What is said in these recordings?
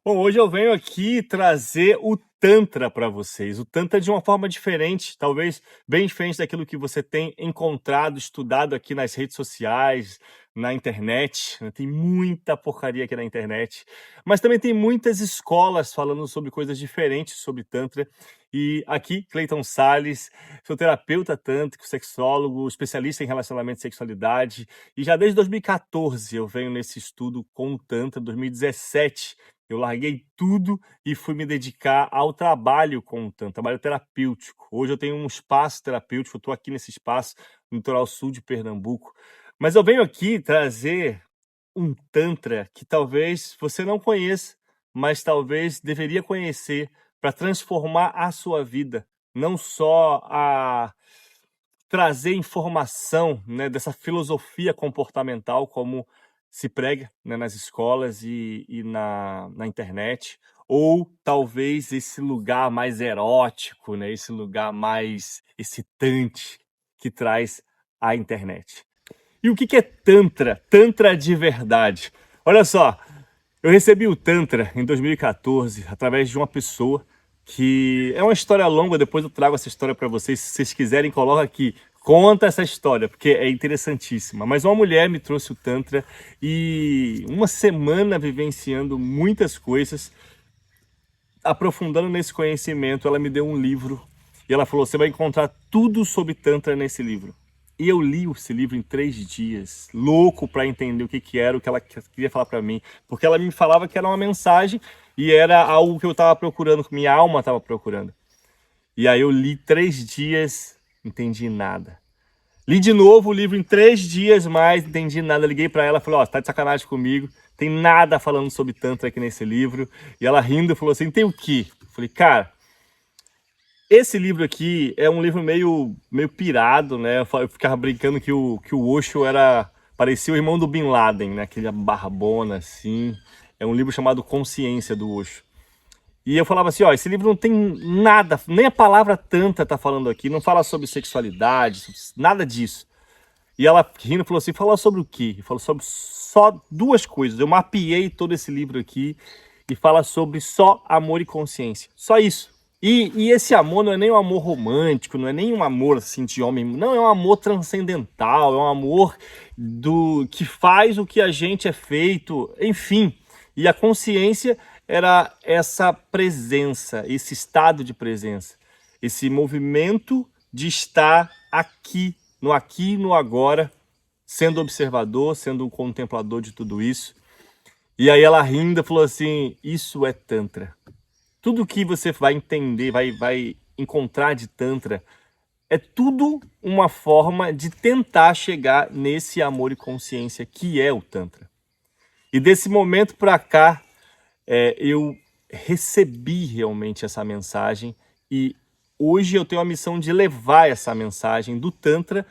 Bom, hoje eu venho aqui trazer o Tantra para vocês. O Tantra de uma forma diferente, talvez bem diferente daquilo que você tem encontrado, estudado aqui nas redes sociais, na internet, né? Tem muita porcaria aqui na internet, mas também tem muitas escolas falando sobre coisas diferentes sobre Tantra. E aqui, Cleiton Salles, sou terapeuta tântrico, sexólogo, especialista em relacionamento e sexualidade, e já desde 2014 eu venho nesse estudo com o Tantra. 2017 eu larguei tudo e fui me dedicar ao trabalho com o Tantra, trabalho terapêutico. Hoje eu tenho um espaço terapêutico, eu estou aqui nesse espaço no litoral sul de Pernambuco. Mas eu venho aqui trazer um Tantra que talvez você não conheça, mas talvez deveria conhecer para transformar a sua vida, não só a trazer informação, né, dessa filosofia comportamental como se prega, né, nas escolas e na internet, ou talvez esse lugar mais erótico, né, esse lugar mais excitante que traz a internet. E o que é Tantra? Tantra de verdade. Olha só, eu recebi o Tantra em 2014 através de uma pessoa que é uma história longa, depois eu trago essa história para vocês, se vocês quiserem, coloca aqui. Conta essa história, porque é interessantíssima. Mas uma mulher me trouxe o Tantra e uma semana vivenciando muitas coisas, aprofundando nesse conhecimento, ela me deu um livro e ela falou: você vai encontrar tudo sobre Tantra nesse livro. E eu li esse livro em 3 dias, louco para entender o que era, o que ela queria falar para mim, porque ela me falava que era uma mensagem e era algo que eu estava procurando, que minha alma estava procurando. E aí eu li 3 dias, entendi nada. Li de novo o livro em 3 dias mais, entendi nada. Liguei para ela, falei: ó, você tá de sacanagem comigo, tem nada falando sobre Tantra aqui nesse livro. E ela rindo falou assim: tem o quê? Eu falei: cara, esse livro aqui é um livro meio pirado, né? Eu ficava brincando que o Osho parecia o irmão do Bin Laden, né? Aquele barbona assim. É um livro chamado Consciência, do Osho. E eu falava assim: ó, esse livro não tem nada, nem a palavra Tantra tá falando aqui, não fala sobre sexualidade, nada disso. E ela rindo falou assim: fala sobre o quê? Falou sobre só 2 coisas. Eu mapeei todo esse livro aqui e fala sobre só amor e consciência. Só isso. E esse amor não é nem um amor romântico, não é nem um amor assim de homem, não, é um amor transcendental, é um amor do que faz o que a gente é feito, enfim. E a consciência era essa presença, esse estado de presença, esse movimento de estar aqui, no agora, sendo observador, sendo um contemplador de tudo isso. E aí ela rindo falou assim: isso é Tantra. Tudo que você vai entender, vai encontrar de Tantra, é tudo uma forma de tentar chegar nesse amor e consciência que é o Tantra. E desse momento para cá, eu recebi realmente essa mensagem e hoje eu tenho a missão de levar essa mensagem do Tantra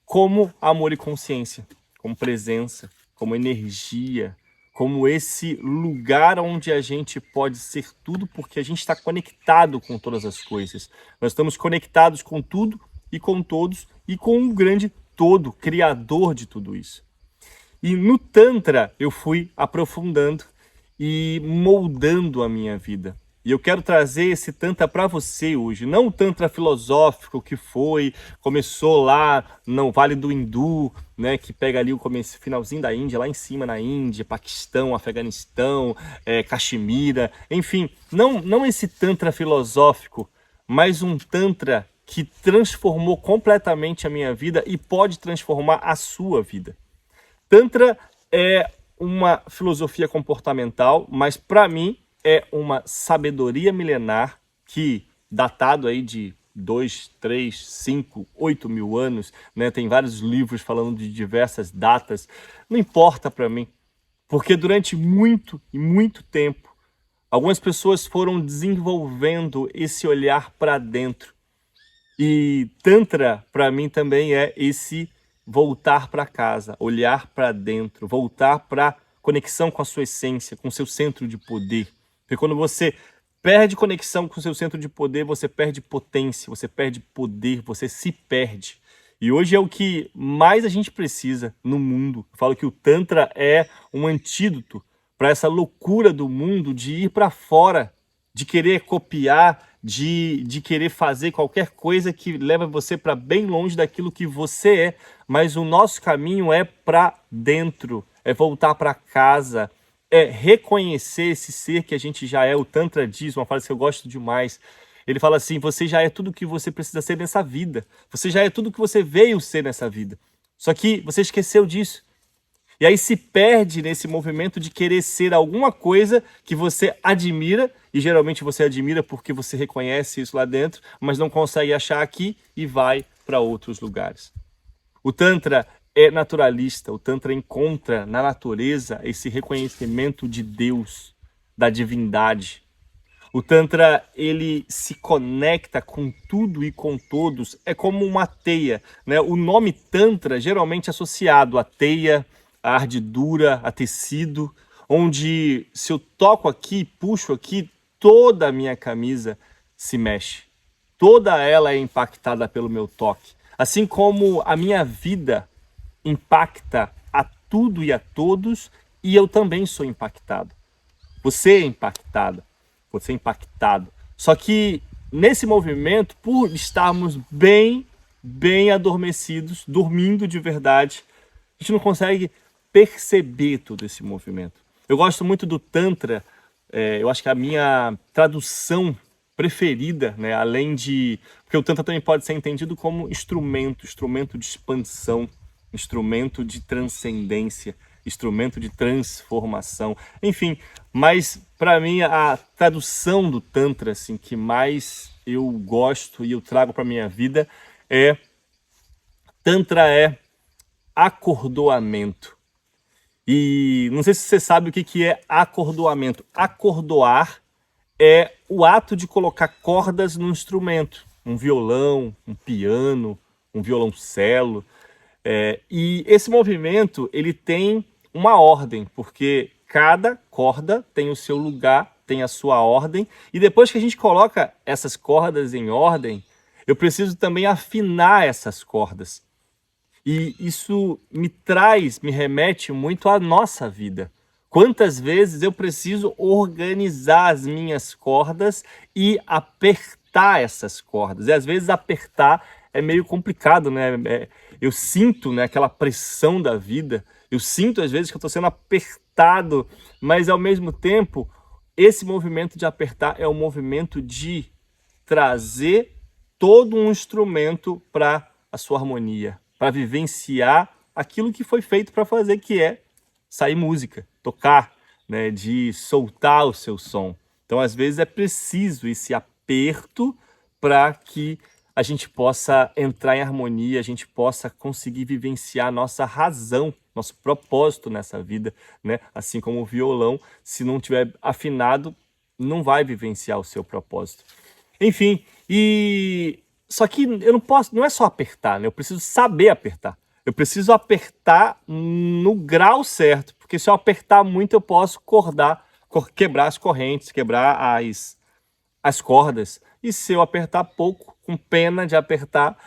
como amor e consciência, como presença, como energia, como esse lugar onde a gente pode ser tudo, porque a gente está conectado com todas as coisas. Nós estamos conectados com tudo e com todos e com um grande todo, criador de tudo isso. E no Tantra eu fui aprofundando e moldando a minha vida. E eu quero trazer esse Tantra para você hoje, não o Tantra filosófico que começou lá no Vale do Hindu, né, que pega ali o começo, finalzinho da Índia, lá em cima na Índia, Paquistão, Afeganistão, Caxemira, enfim, não esse Tantra filosófico, mas um Tantra que transformou completamente a minha vida e pode transformar a sua vida. Tantra é uma filosofia comportamental, mas para mim é uma sabedoria milenar que, datado aí de 2, 3, 5, 8 mil anos, né? Tem vários livros falando de diversas datas, não importa para mim, porque durante muito e muito tempo, algumas pessoas foram desenvolvendo esse olhar para dentro. E Tantra, para mim, também é esse voltar para casa, olhar para dentro, voltar para conexão com a sua essência, com o seu centro de poder. Porque quando você perde conexão com o seu centro de poder, você perde potência, você perde poder, você se perde. E hoje é o que mais a gente precisa no mundo. Eu falo que o Tantra é um antídoto para essa loucura do mundo de ir para fora, de querer copiar, de querer fazer qualquer coisa que leva você para bem longe daquilo que você é. Mas o nosso caminho é para dentro, é voltar para casa, é reconhecer esse ser que a gente já é. O Tantra diz, uma frase que eu gosto demais, ele fala assim: você já é tudo o que você precisa ser nessa vida, você já é tudo o que você veio ser nessa vida, só que você esqueceu disso. E aí se perde nesse movimento de querer ser alguma coisa que você admira, e geralmente você admira porque você reconhece isso lá dentro, mas não consegue achar aqui e vai para outros lugares. O Tantra é naturalista, o Tantra encontra na natureza esse reconhecimento de Deus, da divindade. O Tantra, ele se conecta com tudo e com todos, é como uma teia, né? O nome Tantra geralmente é associado à teia, à ardidura, a tecido, onde se eu toco aqui, puxo aqui, toda a minha camisa se mexe. Toda ela é impactada pelo meu toque. Assim como a minha vida impacta a tudo e a todos, e eu também sou impactado. Você é impactada, você é impactado. Só que nesse movimento, por estarmos bem adormecidos, dormindo de verdade, a gente não consegue perceber todo esse movimento. Eu gosto muito do Tantra, eu acho que a minha tradução preferida, né, além de... Porque o Tantra também pode ser entendido como instrumento de expansão, instrumento de transcendência, instrumento de transformação, enfim. Mas, para mim, a tradução do Tantra assim, que mais eu gosto e eu trago para minha vida é... Tantra é acordoamento. E não sei se você sabe o que é acordoamento. Acordoar é o ato de colocar cordas no instrumento. Um violão, um piano, um violoncelo. E esse movimento, ele tem uma ordem, porque cada corda tem o seu lugar, tem a sua ordem. E depois que a gente coloca essas cordas em ordem, eu preciso também afinar essas cordas. E isso me remete muito à nossa vida. Quantas vezes eu preciso organizar as minhas cordas e apertar essas cordas. E às vezes apertar é meio complicado, né? Eu sinto, né, aquela pressão da vida. Eu sinto às vezes que eu estou sendo apertado, mas ao mesmo tempo, esse movimento de apertar é o movimento de trazer todo um instrumento para a sua harmonia, para vivenciar aquilo que foi feito para fazer, que é sair música, tocar, né, de soltar o seu som. Então, às vezes, é preciso esse aperto para que a gente possa entrar em harmonia, a gente possa conseguir vivenciar nossa razão, nosso propósito nessa vida, né? Assim como o violão, se não tiver afinado, não vai vivenciar o seu propósito. Enfim, só que eu não posso, não é só apertar, né? Eu preciso saber apertar. Eu preciso apertar no grau certo, porque se eu apertar muito eu posso quebrar as correntes, quebrar as cordas. E se eu apertar pouco, com pena de apertar,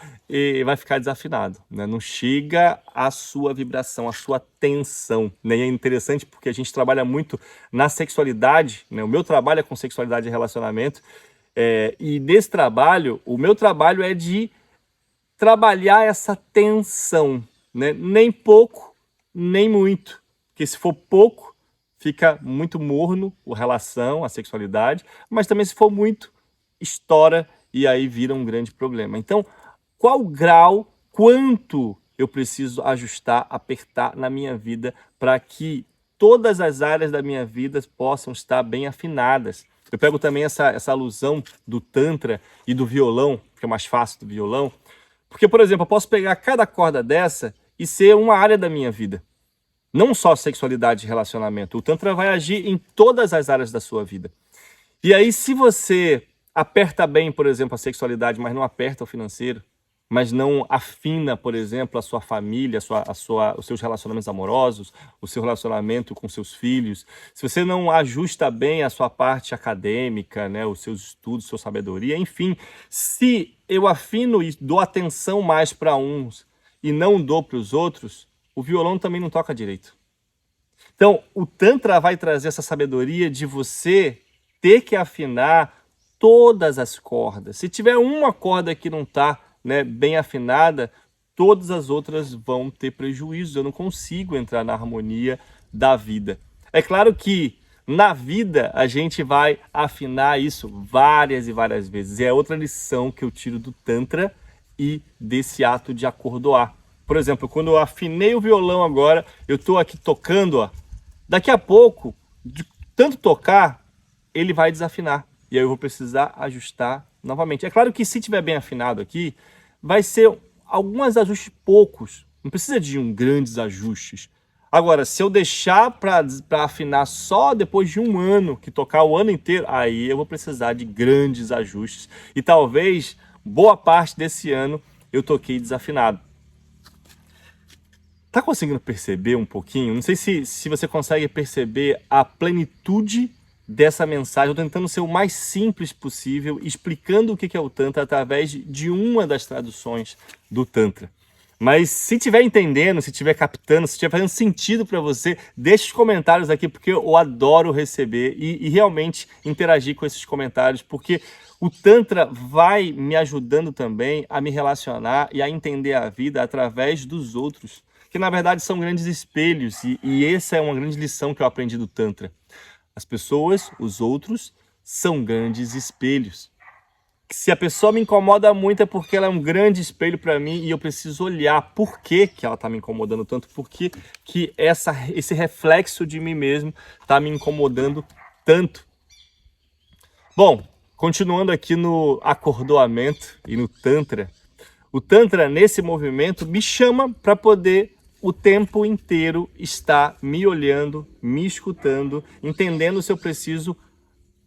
vai ficar desafinado, né? Não chega à sua vibração, à sua tensão, né? E é interessante porque a gente trabalha muito na sexualidade, né? O meu trabalho é com sexualidade e relacionamento, e nesse trabalho, o meu trabalho é de trabalhar essa tensão, né? Nem pouco, nem muito. Porque se for pouco, fica muito morno a relação, a sexualidade, mas também se for muito, estoura e aí vira um grande problema. Então, qual grau, quanto eu preciso ajustar, apertar na minha vida para que todas as áreas da minha vida possam estar bem afinadas? Eu pego também essa alusão do Tantra e do violão, que é mais fácil do violão, porque, por exemplo, eu posso pegar cada corda dessa e ser uma área da minha vida. Não só sexualidade e relacionamento. O Tantra vai agir em todas as áreas da sua vida. E aí, se você aperta bem, por exemplo, a sexualidade, mas não aperta o financeiro, mas não afina, por exemplo, a sua família, os seus relacionamentos amorosos, o seu relacionamento com seus filhos, se você não ajusta bem a sua parte acadêmica, né, os seus estudos, sua sabedoria, enfim, se eu afino e dou atenção mais para uns e não dou para os outros, o violão também não toca direito. Então, o Tantra vai trazer essa sabedoria de você ter que afinar todas as cordas. Se tiver uma corda que não está, né, bem afinada, todas as outras vão ter prejuízo. Eu não consigo entrar na harmonia da vida. É claro que na vida a gente vai afinar isso várias e várias vezes. E é outra lição que eu tiro do Tantra e desse ato de acordoar. Por exemplo, quando eu afinei o violão agora, eu estou aqui tocando, ó, daqui a pouco, de tanto tocar, ele vai desafinar. E aí eu vou precisar ajustar novamente. É claro que se tiver bem afinado aqui, vai ser alguns ajustes poucos. Não precisa de grandes ajustes. Agora, se eu deixar para afinar só depois de um ano, que tocar o ano inteiro, aí eu vou precisar de grandes ajustes. E talvez boa parte desse ano eu toquei desafinado. Tá conseguindo perceber um pouquinho? Não sei se você consegue perceber a plenitude dessa mensagem. Eu tô tentando ser o mais simples possível, explicando o que é o Tantra através de uma das traduções do Tantra. Mas se estiver entendendo, se estiver captando, se estiver fazendo sentido para você, deixe os comentários aqui, porque eu adoro receber e realmente interagir com esses comentários, porque o Tantra vai me ajudando também a me relacionar e a entender a vida através dos outros, que na verdade são grandes espelhos, e essa é uma grande lição que eu aprendi do Tantra. As pessoas, os outros, são grandes espelhos. Se a pessoa me incomoda muito é porque ela é um grande espelho para mim e eu preciso olhar por que ela está me incomodando tanto, por que esse reflexo de mim mesmo está me incomodando tanto. Bom, continuando aqui no acordoamento e no Tantra, o Tantra nesse movimento me chama para poder o tempo inteiro estar me olhando, me escutando, entendendo se eu preciso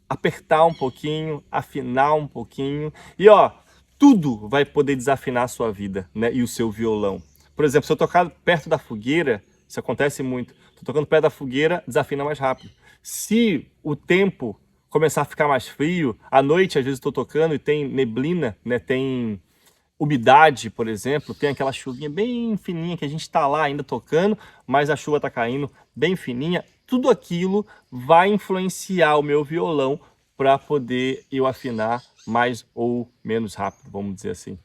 apertar um pouquinho, afinar um pouquinho. E ó, tudo vai poder desafinar a sua vida, né? E o seu violão. Por exemplo, se eu tocar perto da fogueira, isso acontece muito. Tô tocando perto da fogueira, desafina mais rápido. Se o tempo começar a ficar mais frio, à noite às vezes estou tocando e tem neblina, né? Tem umidade, por exemplo, tem aquela chuvinha bem fininha que a gente está lá ainda tocando, mas a chuva está caindo bem fininha. Tudo aquilo vai influenciar o meu violão para poder eu afinar mais ou menos rápido, vamos dizer assim,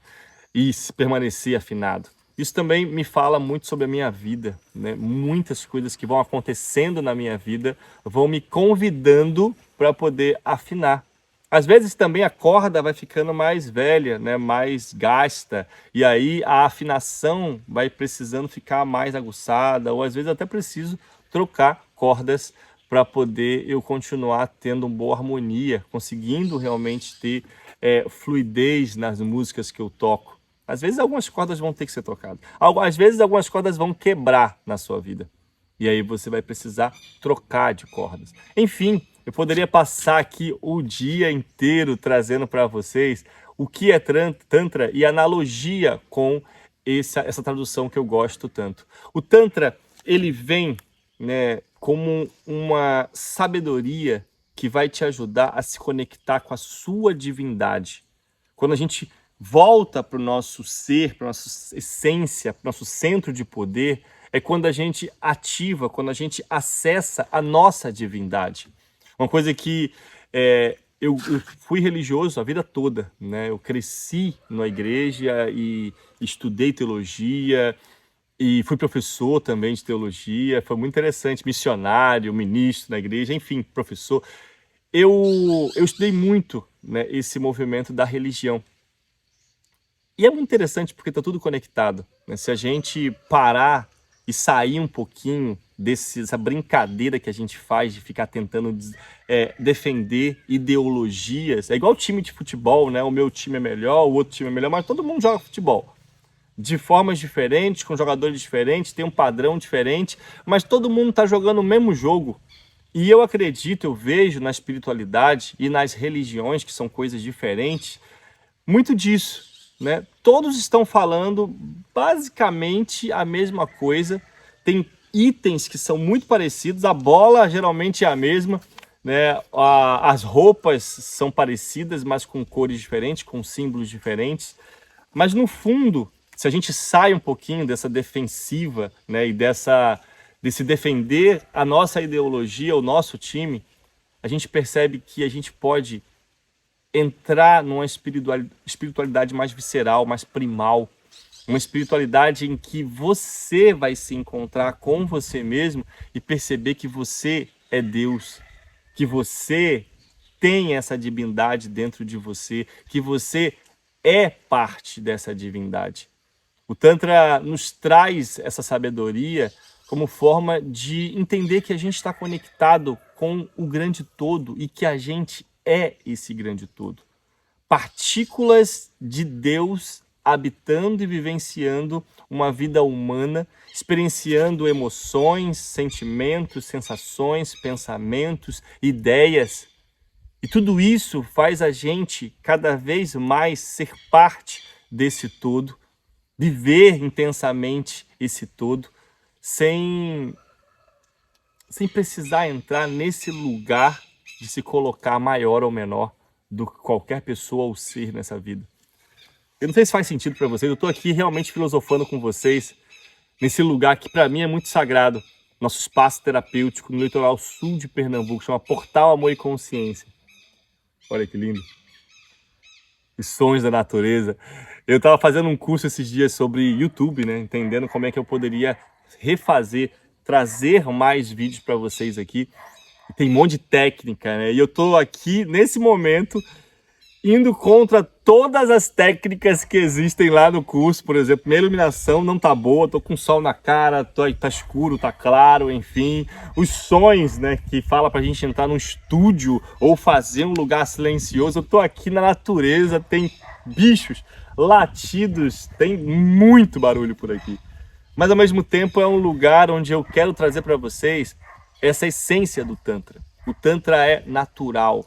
e permanecer afinado. Isso também me fala muito sobre a minha vida, né? Muitas coisas que vão acontecendo na minha vida vão me convidando para poder afinar. Às vezes também a corda vai ficando mais velha, né? Mais gasta, e aí a afinação vai precisando ficar mais aguçada, ou às vezes até preciso trocar cordas para poder eu continuar tendo uma boa harmonia, conseguindo realmente ter fluidez nas músicas que eu toco. Às vezes algumas cordas vão ter que ser trocadas. Às vezes algumas cordas vão quebrar na sua vida. E aí você vai precisar trocar de cordas. Enfim, eu poderia passar aqui o dia inteiro trazendo para vocês o que é Tantra e analogia com essa tradução que eu gosto tanto. O Tantra, ele vem, né, como uma sabedoria que vai te ajudar a se conectar com a sua divindade. Quando a gente volta para o nosso ser, para a nossa essência, para o nosso centro de poder, é quando a gente ativa, quando a gente acessa a nossa divindade. Uma coisa que eu fui religioso a vida toda, né? Eu cresci na igreja e estudei teologia e fui professor também de teologia. Foi muito interessante, missionário, ministro na igreja, enfim, professor. Eu estudei muito, né, esse movimento da religião. E é muito interessante porque está tudo conectado, né? Se a gente parar e sair um pouquinho dessa brincadeira que a gente faz de ficar tentando defender ideologias, é igual time de futebol, né? O meu time é melhor, o outro time é melhor, mas todo mundo joga futebol. De formas diferentes, com jogadores diferentes, tem um padrão diferente, mas todo mundo está jogando o mesmo jogo. E eu acredito, eu vejo na espiritualidade e nas religiões, que são coisas diferentes, muito disso, né? Todos estão falando basicamente a mesma coisa, tem itens que são muito parecidos, a bola geralmente é a mesma, né? As roupas são parecidas, mas com cores diferentes, com símbolos diferentes, mas no fundo, se a gente sai um pouquinho dessa defensiva, né, e dessa desse defender a nossa ideologia, o nosso time, a gente percebe que a gente pode entrar numa espiritualidade mais visceral, mais primal, uma espiritualidade em que você vai se encontrar com você mesmo e perceber que você é Deus, que você tem essa divindade dentro de você, que você é parte dessa divindade. O Tantra nos traz essa sabedoria como forma de entender que a gente está conectado com o grande todo e que a gente é esse grande todo. Partículas de Deus habitando e vivenciando uma vida humana, experienciando emoções, sentimentos, sensações, pensamentos, ideias. E tudo isso faz a gente cada vez mais ser parte desse todo, viver intensamente esse todo, sem precisar entrar nesse lugar de se colocar maior ou menor do que qualquer pessoa ou ser nessa vida. Eu não sei se faz sentido para vocês, eu estou aqui realmente filosofando com vocês nesse lugar que para mim é muito sagrado, nosso espaço terapêutico no litoral sul de Pernambuco, chama Portal Amor e Consciência. Olha que lindo. Os sons da natureza. Eu estava fazendo um curso esses dias sobre YouTube, né? Entendendo como é que eu poderia refazer, trazer mais vídeos para vocês aqui. E tem um monte de técnica, né? E eu estou aqui, nesse momento, indo contra todas as técnicas que existem lá no curso. Por exemplo, minha iluminação não tá boa, tô com sol na cara, tá escuro, tá claro, enfim. Os sons, né, que fala pra gente entrar num estúdio ou fazer um lugar silencioso. Eu tô aqui na natureza, tem bichos, latidos, tem muito barulho por aqui. Mas ao mesmo tempo é um lugar onde eu quero trazer para vocês essa essência do Tantra. O Tantra é natural.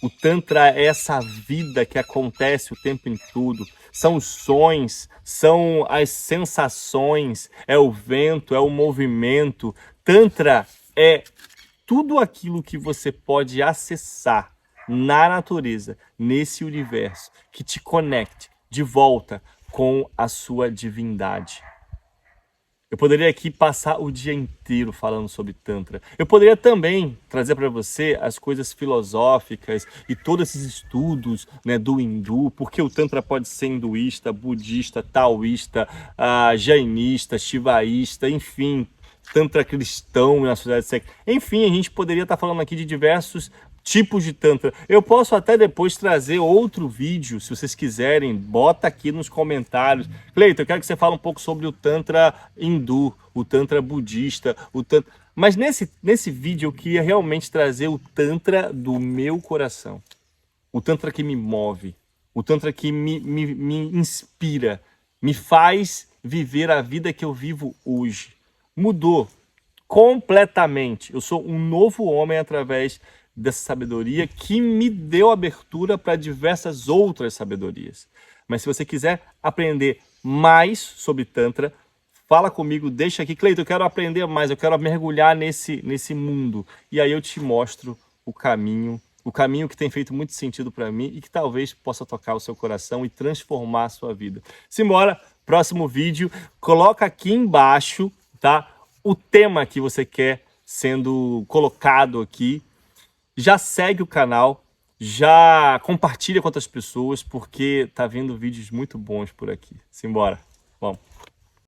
O Tantra é essa vida que acontece o tempo em tudo. São os sons, são as sensações, é o vento, é o movimento. Tantra é tudo aquilo que você pode acessar na natureza, nesse universo, que te conecte de volta com a sua divindade. Eu poderia aqui passar o dia inteiro falando sobre Tantra. Eu poderia também trazer para você as coisas filosóficas e todos esses estudos, né, do hindu, porque o Tantra pode ser hinduísta, budista, taoísta, jainista, shivaísta, enfim, Tantra cristão na sociedade secreta. Enfim, a gente poderia estar falando aqui de diversos tipos de Tantra. Eu posso até depois trazer outro vídeo, se vocês quiserem, bota aqui nos comentários. Cleiton, eu quero que você fale um pouco sobre o Tantra hindu, o Tantra budista, o Tantra... Mas nesse vídeo eu queria realmente trazer o Tantra do meu coração. O Tantra que me move, o Tantra que me inspira, me faz viver a vida que eu vivo hoje. Mudou completamente. Eu sou um novo homem através dessa sabedoria que me deu abertura para diversas outras sabedorias. Mas se você quiser aprender mais sobre Tantra, fala comigo, deixa aqui. Cleiton, eu quero aprender mais, eu quero mergulhar nesse mundo. E aí eu te mostro o caminho que tem feito muito sentido para mim e que talvez possa tocar o seu coração e transformar a sua vida. Simbora, próximo vídeo, coloca aqui embaixo, tá? O tema que você quer sendo colocado aqui. Já segue o canal, já compartilha com outras pessoas, porque tá vindo vídeos muito bons por aqui. Simbora, vamos.